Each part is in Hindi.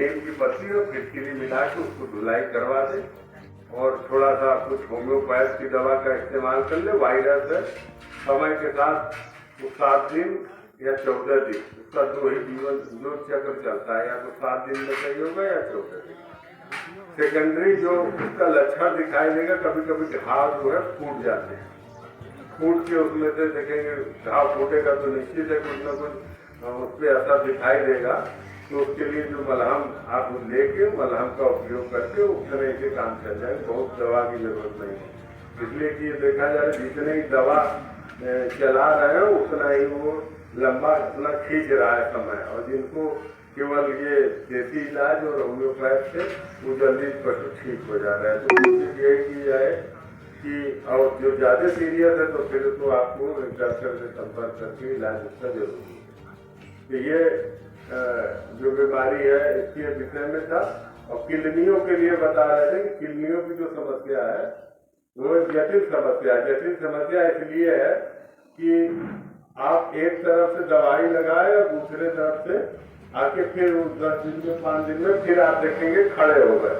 नीम की पत्ती और फिटकिरी मिला के उसको धुलाई करवा दे और थोड़ा सा कुछ होम्योपैथ की दवा का इस्तेमाल कर ले। वायरस है, समय के साथ 7 दिन या 14 दिन उसका जो ही जीवन जो चक्र चलता है, या तो 7 दिन में सही होगा या 14 दिन। सेकेंडरी जो उसका लक्षण दिखाई देगा, कभी कभी घाव जो है फूट जाते हैं, फूट के उसमें से देखेंगे घाव फूटेगा तो निश्चित है कुछ न कुछ उस पर असर दिखाई देगा। तो उसके लिए जो मलहम आप लेके मलहम का उपयोग करके उस तरह के काम चल जाए, बहुत दवा की जरूरत नहीं है। इसलिए कि देखा जाए जितने ही दवा चला रहे हैं उतना ही वो लंबा उतना खींच रहा है समय, और जिनको केवल ये देसी इलाज और होम्योपैथ से वो जल्दी पशु ठीक हो जा रहा है। तो कोशिश यही की जाए कि, और जो ज़्यादा सीरियस है तो फिर तो आपको एक डॉक्टर से संपर्क करके इलाज उसका जरूरी है। तो ये जो बीमारी है इसके विषय में था। और किडनियों के लिए बता रहे थे कि किडनियों की जो समस्या है वो जटिल समस्या है। जटिल समस्या इसलिए है कि आप एक तरफ से दवाई लगाए और दूसरे तरफ से आके फिर 10 दिन में 5 दिन में फिर आप देखेंगे खड़े हो गए।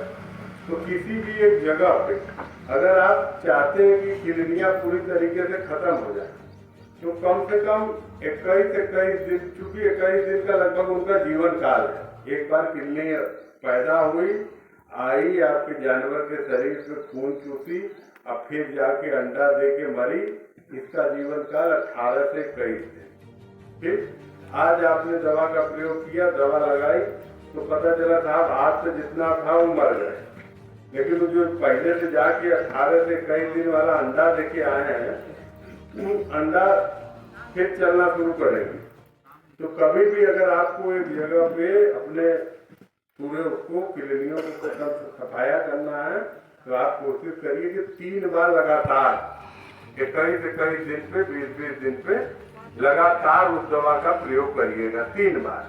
तो किसी भी एक जगह पे अगर आप चाहते हैं कि किडनियां पूरी तरीके से खत्म हो जाए तो कम से कम 21 दिन, चूंकि 21 दिन का लगभग उनका जीवन काल है। एक बार किडनी पैदा हुई, आई, आपके जानवर के शरीर से खून चूसी, अब फिर जाके अंडा दे के मरी, इसका जीवन काल 18 से 21 दिन। फिर आज आपने दवा का प्रयोग किया, दवा लगाई तो पता चला साहब आज से जितना था वो मर गए, लेकिन वो जो पहले से जाके 18 से 21 दिन वाला अंडा देके आए हैं, अंडा फिर चलना शुरू करेंगे। तो कभी भी अगर आपको एक जगह पे अपने पूरे उसको किडनियों को सफाया करना है तो आप कोशिश करिए कि 3 बार लगातार 21 दिन पे 20 दिन पे लगातार उस दवा का प्रयोग करिएगा 3 बार।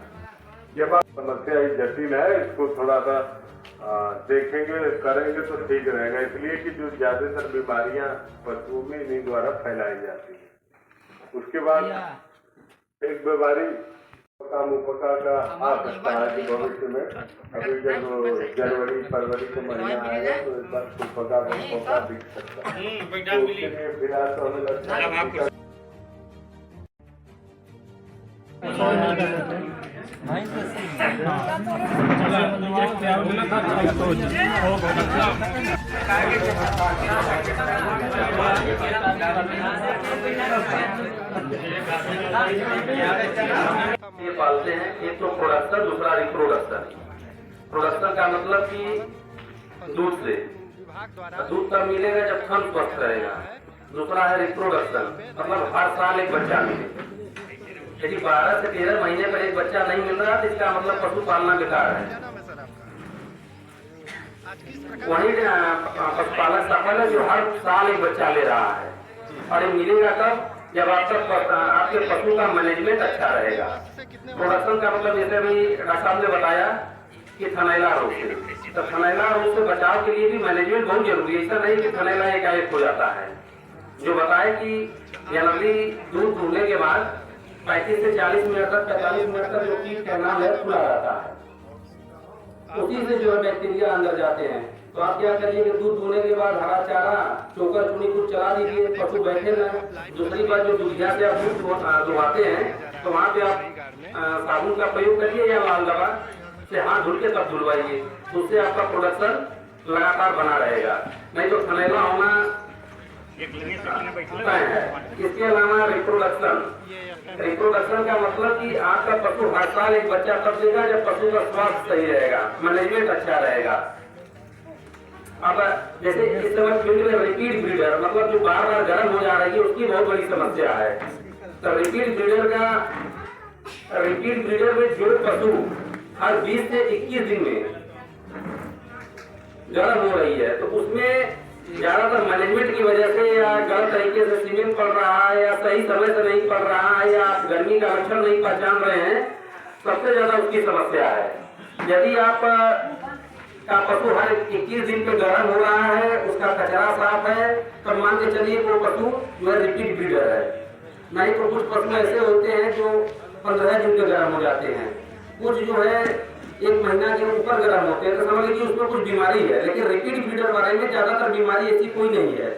जब आप समस्या जटिल है, इसको थोड़ा सा देखेंगे करेंगे तो ठीक रहेगा। इसलिए कि जो ज्यादातर बीमारियां पशुओं में इन्हीं द्वारा फैलाई जाती है। उसके बाद एक बीमारी मुपका का आ सकता है कि भविष्य में, अभी जब जनवरी फरवरी का महीना आएगा तो इस बार मुपका दिख सकता है। तो उसके लिए फिलहाल तो हमें लगता है ये पालते हैं। एक तो प्रोडक्शन, दूसरा रिप्रोडक्शन। प्रोडक्शन का मतलब कि दूध से दूध तब मिलेगा जब थन स्वस्थ रहेगा। दूसरा है रिप्रोडक्शन, मतलब हर साल एक बच्चा मिले। यदि 12 से 13 महीने पर एक बच्चा नहीं मिल रहा तो इसका मतलब पशु पालना बेकार है। वही पशुपालक सफल है जो हर साल एक बच्चा ले रहा है, और ये मिलेगा तब जब आपके पशु का मैनेजमेंट अच्छा रहेगा। प्रोडक्शन का मतलब जैसे अभी डॉक्टर साहब ने बताया कि थनैला रोग से, तो थनैला रोग से बचाव के लिए भी मैनेजमेंट बहुत जरूरी है। ऐसा नहीं कि थनैला एकाएक हो जाता है। जो बताए कि जनरली दूध दूहने के बाद 35 से 40 मिनट तक 45 मिनट तक जो कीट का नाम है खुला रहता है, उसी से जो है बैक्टीरिया अंदर जाते हैं। तो आप क्या करिए कि दूध दूहने के बाद हरा चारा चोकर चुनी कुछ चला दीजिए, पशु बैठे न। दूसरी बात, जो दुधिया से आप दूध दुहाते हैं तो वहाँ पे आप साबुन का प्रयोग करिए या लाल दवा से हाथ धुल के तब धुलवाइए, उससे आपका प्रोडक्शन लगातार बना रहेगा। नहीं तो थनैला होना है। इसके अलावा रिप्रोडक्शन का मतलब कि आपका पशु हर साल एक बच्चा तब देगा जब पशु का स्वास्थ्य सही रहेगा, मैनेजमेंट अच्छा रहेगा। अब जैसे इस समय फील्ड में रिपीट ब्रीडर, मतलब जो बार बार गर्म हो जा रही है, उसकी बहुत बड़ी समस्या है। तो रिपीट ब्रीडर में जो पशु हर 20 से 21 दिन में गर्म हो रही है, तो उसमें ज्यादातर मैनेजमेंट की वजह से या गलत तरीके से सीमेंट पड़ रहा है, या सही समय से नहीं पड़ रहा है, या आप गर्मी का लक्षण नहीं पहचान रहे हैं, सबसे ज्यादा उसकी समस्या है। यदि आप का पशु हर 21 दिन पे गर्म हो रहा है, उसका कचरा साफ है, तो मान के चलिए वो पशु जो है रिपीट ब्रीडर है। नहीं तो कुछ पशु ऐसे होते हैं जो 15 दिन पे गर्म हो जाते हैं। कुछ जो है 1 महीना के ऊपर गर्म होते हैं तो समझ लीजिए उसमें कुछ बीमारी है। लेकिन रिपीट फीडर वाले में ज्यादातर बीमारी ऐसी कोई नहीं है।